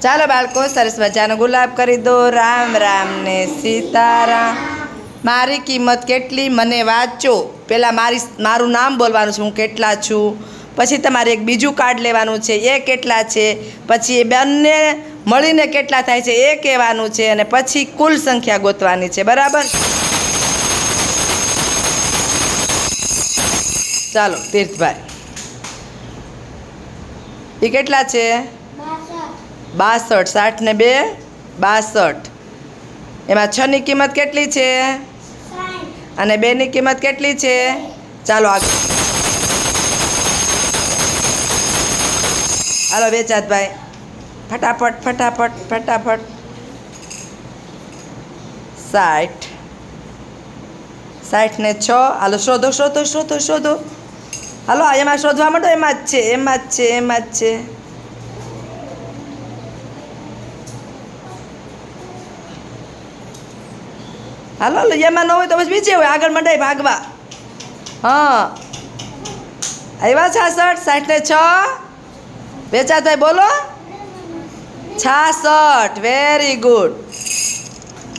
ચાલો બાળકો, સરસ મજાનો ગુલાબ કરી દો. રામ રામ ને સીતારામ. મારી કિંમત કેટલી મને વાંચો. પહેલાં મારું નામ બોલવાનું છે, હું કેટલા છું. પછી તમારે એક બીજું કાર્ડ લેવાનું છે, એ કેટલા છે. પછી એ બંને મળીને કેટલા થાય છે એ કહેવાનું છે. અને પછી કુલ સંખ્યા ગોતવાની છે. બરાબર? ચાલો તીર્થભાઈ, એ કેટલા છે? 62. 60 ને 2 62. એમાં 6 ની કિંમત કેટલી છે અને 2 ની કિંમત કેટલી છે? ચાલો આગળ હાલો વેચાતભાઈ, ફટાફટ ફટાફટ ફટાફટ. 60 ને 6. હાલો શોધો શોધો શોધો શોધો. હાલો એમાં શોધવા માંડો. એમાં જ છે એમાં જ છે એમાં જ છે. હાલો હાલો, એમાં ન હોય તો પછી બીજે હોય. આગળ મંડાય ભાગવા. હા આવ્યા 66. 60 ને 6. વેચાતભાઈ બોલો. 66. Very good.